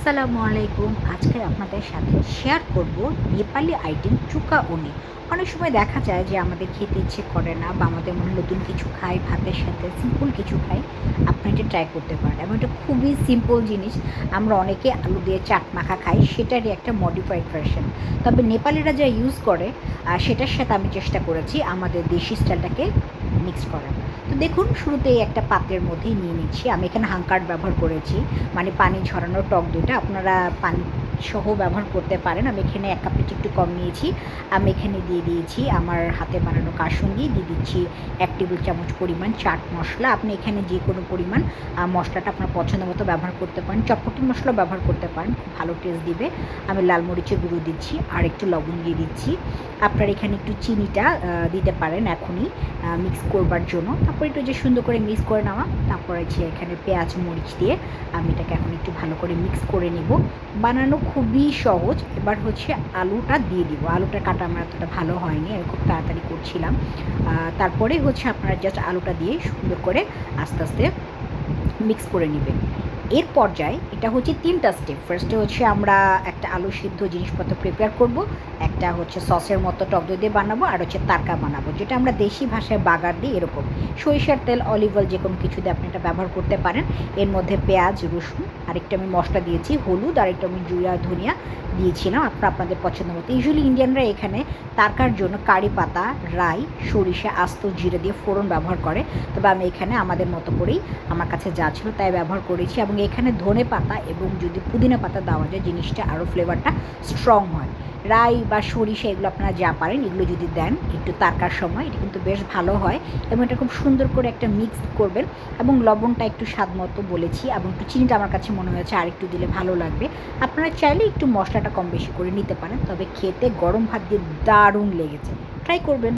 আসসালামু আলাইকুম। আজকে আপনাদের সাথে শেয়ার করব নেপালি আইটেম চুকা উনি। অনেক সময় দেখা যায় যে আমাদের খেতে ইচ্ছে করে না বা আমাদের মনে নতুন কিছু খাই, ভাতের সাথে সিম্পল কিছু খাই। আপনি এটা ট্রাই করতে পারেন এবং এটা খুবই সিম্পল জিনিস। আমরা অনেকে আলু দিয়ে চাট মাখা খাই, সেটারই একটা মডিফাইড ভার্সন। তবে নেপালিরা যা ইউজ করে সেটার সাথে আমি চেষ্টা করেছি আমাদের দেশি স্টাইলটাকে মিক্স করার। তো দেখুন, শুরুতেই একটা পাত্রের মধ্যেই নিয়ে নিচ্ছি। আমি এখানে হাঙ্কার ব্যবহার করেছি, মানে পানি ঝরানো টক দইটা। আপনারা পানি সহ ব্যবহার করতে পারেন। আমি এখানে ১ কাপের চেয়ে একটু কম নিয়েছি। আমি এখানে দিয়ে দিয়েছি আমার হাতে বানানো কাসুন্দি, দিয়ে দিচ্ছি ১ টেবিল চামচ পরিমাণ চাট মশলা। আপনি এখানে যে কোনো পরিমাণ মশলাটা আপনার পছন্দ মতো ব্যবহার করতে পারেন। চটপটি মশলাও ব্যবহার করতে পারেন, খুব ভালো টেস্ট দিবে। আমি লাল মরিচের গুঁড়ো দিচ্ছি আর একটু লবণ দিয়ে দিচ্ছি। আপনার এখানে একটু চিনিটা দিতে পারেন এখনই মিক্স করবার জন্য। তারপর একটু যে সুন্দর করে মিক্স করে নেওয়া, তারপর হচ্ছে এখানে পেঁয়াজ মরিচ দিয়ে আমি এটাকে এখন একটু ভালো করে মিক্স করে নেব। বানানো খুবই সহজ। এবার হচ্ছে আলুটা দিয়ে দিব। আলুটা কাটা আমার এতটা ভালো হয়নি, আমি খুব তাড়াতাড়ি করছিলাম। তারপরে হচ্ছে আপনারা জাস্ট আলুটা দিয়ে সুন্দর করে আস্তে আস্তে মিক্স করে নেবেন। এর পর্যায়ে এটা হচ্ছে ৩টা স্টেপ। ফার্স্টে হচ্ছে আমরা একটা আলু সিদ্ধ জিনিসপত্র প্রিপেয়ার করব, একটা হচ্ছে সসের মতো টক দই দিয়ে বানাবো, আর হচ্ছে তারকা বানাবো, যেটা আমরা দেশি ভাষায় বাগার দিই এরকম। সরিষার তেল, অলিভ অয়েল যে কোনো কিছু দিয়ে আপনি এটা ব্যবহার করতে পারেন। এর মধ্যে পেঁয়াজ, রসুন, আরেকটু আমি মশলা দিয়েছি, হলুদ, আর একটু আমি জিরা ধনিয়া দিয়েছিলাম আপনাদের পছন্দ মতো। ইউজুয়ালি ইন্ডিয়ানরা এখানে তারকার জন্য কারি পাতা, রাই, সরিষা, আস্ত জিরে দিয়ে ফোড়ন ব্যবহার করে। তবে আমি এখানে আমাদের মতো করেই আমার কাছে যা ছিল তাই ব্যবহার করেছি, এবং এখানে ধনে পাতা এবং যদি পুদিনা পাতা দেওয়া যায় জিনিসটা আরও ফ্লেভারটা স্ট্রং হয়। রাই বা সরিষা এগুলো আপনারা যা পারেন এগুলো যদি দেন একটু তারকার সময়, এটা কিন্তু বেশ ভালো হয়। এবং এটা খুব সুন্দর করে একটা মিক্স করবেন, এবং লবণটা একটু স্বাদ মতো বলেছি, এবং একটু চিনিটা আমার কাছে মনে হয়েছে আর একটু দিলে ভালো লাগবে। আপনারা চাইলে একটু মশলাটা কম বেশি করে নিতে পারেন, তবে খেতে গরম ভাত দিয়ে দারুণ লেগেছে। ট্রাই করবেন।